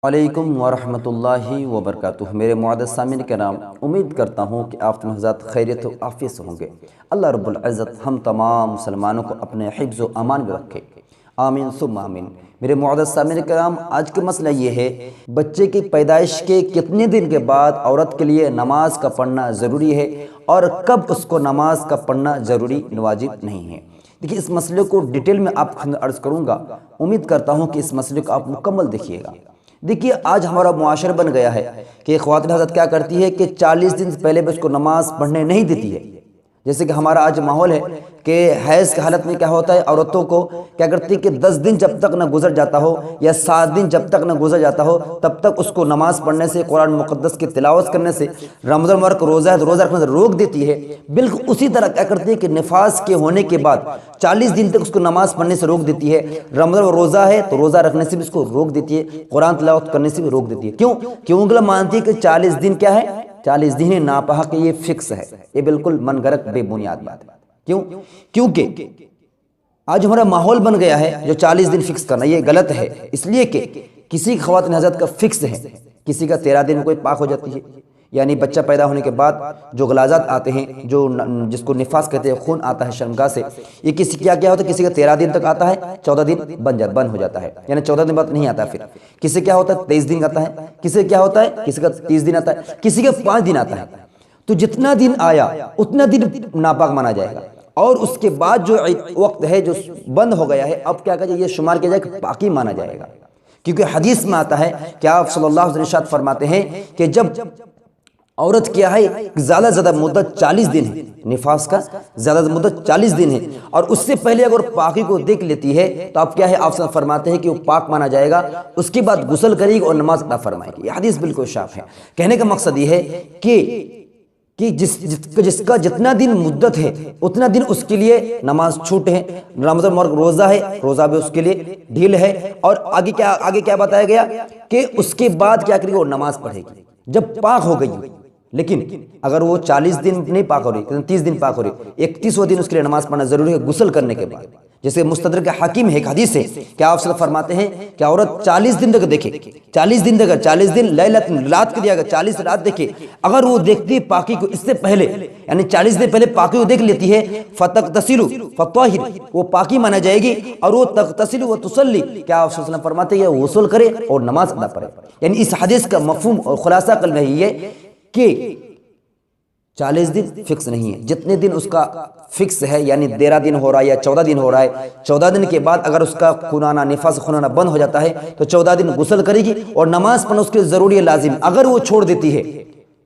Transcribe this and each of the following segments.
علیکم ورحمۃ اللہ وبرکاتہ۔ میرے معزز سامعین کرام، امید کرتا ہوں کہ آپ تمام حضرات خیریت و عافیت سے ہوں گے۔ اللہ رب العزت ہم تمام مسلمانوں کو اپنے حفظ و امان میں رکھے، آمین ثم آمین۔ میرے معزز سامعین کرام، آج کا مسئلہ یہ ہے بچے کی پیدائش کے کتنے دن کے بعد عورت کے لیے نماز کا پڑھنا ضروری ہے اور کب اس کو نماز کا پڑھنا ضروری واجب نہیں ہے۔ دیکھیے، اس مسئلے کو ڈیٹیل میں آپ کو عرض کروں گا، امید کرتا ہوں کہ اس مسئلے کو آپ مکمل دیکھیے گا۔ دیکھیے، آج ہمارا معاشرہ بن گیا ہے کہ خواتین حضرت کیا کرتی ہے کہ 40 دن سے پہلے بھی اس کو نماز پڑھنے نہیں دیتی ہے۔ جیسے کہ ہمارا آج ماحول ہے کہ حیض کی حالت میں کیا ہوتا ہے، عورتوں کو کیا کرتی ہے کہ 10 دن جب تک نہ گزر جاتا ہو یا 7 دن جب تک نہ گزر جاتا ہو تب تک اس کو نماز پڑھنے سے، قرآن مقدس کی تلاوت کرنے سے، رمضان المبارک روزہ ہے تو روزہ رکھنے سے روک دیتی ہے۔ بالکل اسی طرح کیا کرتی ہے کہ نفاس کے ہونے کے بعد 40 دن تک اس کو نماز پڑھنے سے روک دیتی ہے۔ رمضان روزہ ہے تو روزہ رکھنے سے بھی اس کو روک دیتی ہے، قرآن تلاوت کرنے سے بھی روک دیتی ہے۔ کیوں مانتی ہے کہ 40 دن کیا ہے، 40 دن ناپاک، یہ فکس ہے۔ یہ بالکل من گھڑت بے بنیاد بات ہے۔ کیونکہ آج ہمارا ماحول بن گیا ہے جو 40 دن فکس کرنا، یہ غلط ہے۔ اس لیے کہ کسی خواتین حضرت کا فکس ہے، کسی کا 13 دن کوئی پاک ہو جاتی ہے، یعنی بچہ پیدا ہونے کے بعد جو غلازات آتے ہیں، جو جس کو نفاس کہتے ہیں، خون آتا ہے شرمگاہ سے، یہ کسی کیا ہوتا ہے، کسی کا 13 دن تک آتا ہے، 14 دن بند ہو جاتا ہے، یعنی 14 دن بعد نہیں آتا۔ پھر کسی کیا ہوتا ہے 23 دن آتا ہے، کسی کیا ہوتا ہے، کسی کا 30 دن آتا ہے، کسی کا 5 دن آتا ہے۔ تو جتنا دن آیا اتنا دن ناپاک مانا جائے گا، اور اس کے بعد جو وقت ہے جو بند ہو گیا ہے، اب کیا کہا یہ شمار کیا جائے کہ پاکی مانا جائے گا۔ کیونکہ حدیث میں آتا ہے کہ آپ صلی اللہ علیہ وسلم ارشاد فرماتے ہیں کہ جب عورت کیا ہے زیادہ مدت 40 دن ہے، نفاس کا زیادہ مدت 40 دن ہے، اور اس سے پہلے اگر پاکی کو دیکھ لیتی ہے تو آپ کیا ہے، آپ فرماتے ہیں کہ وہ پاک مانا جائے گا۔ اس کے بعد غسل کرے گی اور نماز ادا فرمائے گی۔ یہ حدیث بالکل صاف ہے۔ کہنے کا مقصد یہ ہے کہ جس کا جتنا دن مدت ہے اتنا دن اس کے لیے نماز چھوٹ ہے۔ رمضان المبارک روزہ ہے، روزہ بھی اس کے لیے ڈھیل ہے، اور آگے کیا بتایا گیا کہ اس کے بعد کیا کرے گی، وہ نماز پڑھے گی جب پاک ہو گئی۔ لیکن اگر وہ 40 دن نہیں پاک ہو رہی، 30 دن پاک ہو رہی، 31واں دن اس کے لیے نماز پڑھنا ضروری ہے غسل کرنے کے بعد۔ جیسے مستدرک حاکم ہے ایک حدیث ہے کہ آپ صلی اللہ فرماتے ہیں کہ عورت 40 دن تک دیکھے، 40 دن تک، 40 دن رات کے دیا گیا، 40 رات دیکھے، اگر وہ دیکھتی ہے پاکی کو اس سے پہلے، یعنی 40 دن پہلے پاکی کو دیکھ لیتی ہے، فتغتسل فطاہر، وہ پاکی مانا جائے گی، اور وہ تغتسل وتصلی، کیا آپ صلی اللہ علیہ وسلم فرماتے ہیں غسل کرے اور نماز ادا پڑھے۔ یعنی اس حدیث کا مفہوم اور خلاصہ کلمہ یہی ہے کہ 40 دن فکس نہیں ہے، جتنے دن اس کا فکس ہے، یعنی 13 دن ہو رہا ہے یا 14 دن ہو رہا ہے، 14 دن کے بعد اگر اس کا خون آنا، نفاس خون آنا بند ہو جاتا ہے تو 14 دن غسل کرے گی اور نماز پڑھنا اس کے ضروری ہے، لازم۔ اگر وہ چھوڑ دیتی ہے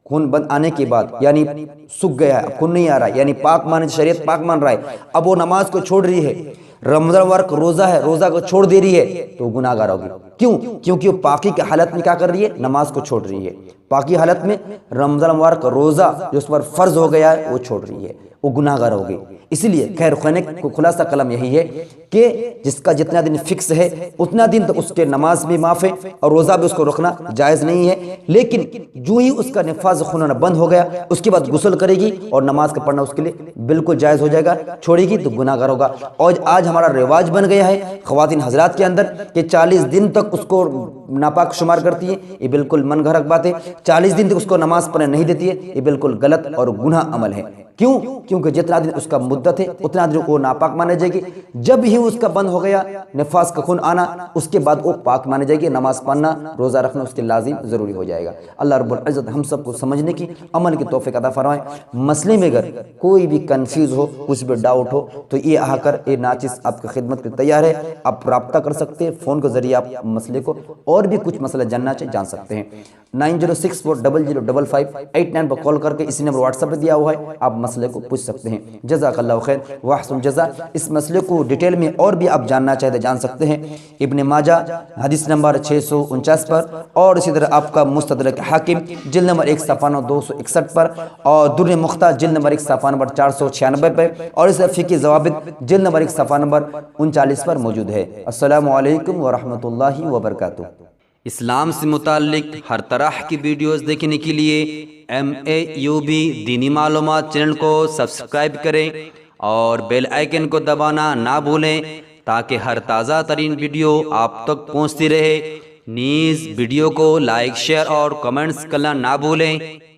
خون بند آنے کے بعد، یعنی سوکھ گیا ہے، اب خون نہیں آ رہا ہے، یعنی پاک مان، شریعت پاک مان رہا ہے، اب وہ نماز کو چھوڑ رہی ہے، رمضان المبارک روزہ ہے، روزہ کو چھوڑ دے رہی ہے، تو وہ گناہ گار ہوگی۔ کیونکہ وہ پاکی کی حالت میں کیا کر رہی ہے، نماز کو چھوڑ رہی ہے۔ پاکی حالت میں رمضان المبارک روزہ جو اس پر فرض ہو گیا ہے وہ چھوڑ رہی ہے، وہ گناہ گار ہوگی۔ اسی لیے خیر خوانے کو خلاصہ کلام یہی ہے کہ جس کا جتنا دن فکس ہے اتنا دن تک اس کے نماز بھی معاف ہے اور روزہ بھی اس کو رکھنا جائز نہیں ہے، لیکن جو ہی اس کا نفاس خون آنا بند ہو گیا اس کے بعد غسل کرے گی اور نماز کا پڑھنا اس کے لیے بالکل جائز ہو جائے گا، چھوڑے گی تو گناہ گار ہوگا۔ اور آج ہمارا رواج بن گیا ہے خواتین حضرات کے اندر کہ 40 دن تک اس کو ناپاک شمار کرتی ہے، یہ بالکل من گھڑت بات ہے۔ 40 دن تک اس کو نماز پڑھنے نہیں دیتی ہے، یہ بالکل غلط اور گناہ عمل ہے۔ کیونکہ جتنا دن اس کا مدت ہے اتنا دن وہ ناپاک مانے جائے گی۔ جب ہی اس کا بند ہو گیا نفاس کا خون آنا، اس کے بعد وہ پاک مانے جائے گی، نماز پڑھنا، روزہ رکھنا اس کے لازم ضروری ہو جائے گا۔ اللہ رب العزت ہم سب کو سمجھنے کی، عمل کی توفیق عطا فرمائے۔ مسئلے میں اگر کوئی بھی کنفیوز ہو، کچھ بھی ڈاؤٹ ہو تو یہ آ کر یہ ناچیز آپ کی خدمت کے تیار ہے، آپ رابطہ کر سکتے ہیں، فون کے ذریعے آپ مسئلے کو اور بھی کچھ مسئلہ جاننا چاہے جان سکتے ہیں۔ 9064005589 پر کال کر کے اسی نمبر واٹس ایپ پہ دیا ہوا ہے، آپ مسئلے کو پوچھ سکتے ہیں۔ جزاک اللہ خیر واحسن جزا۔ اس مسئلے کو ڈیٹیل میں اور بھی آپ جاننا چاہتے جان سکتے ہیں ابن ماجہ حدیث نمبر 649 پر، اور اسی طرح آپ کا مستدرک حاکم جلد نمبر 1 صفحہ 261 پر، اور در مختار جلد نمبر 1 صفحہ نمبر 496 پر، اور اس طرح فقہ ضوابط جلد نمبر 1 صفحہ نمبر 39 پر موجود ہے۔ السلام علیکم ورحمۃ اللہ وبرکاتہ۔ اسلام سے متعلق ہر طرح کی ویڈیوز دیکھنے کے لیے MAUB دینی معلومات چینل کو سبسکرائب کریں اور بیل آئیکن کو دبانا نہ بھولیں تاکہ ہر تازہ ترین ویڈیو آپ تک پہنچتی رہے۔ نیز ویڈیو کو لائک شیئر اور کمنٹس کرنا نہ بھولیں۔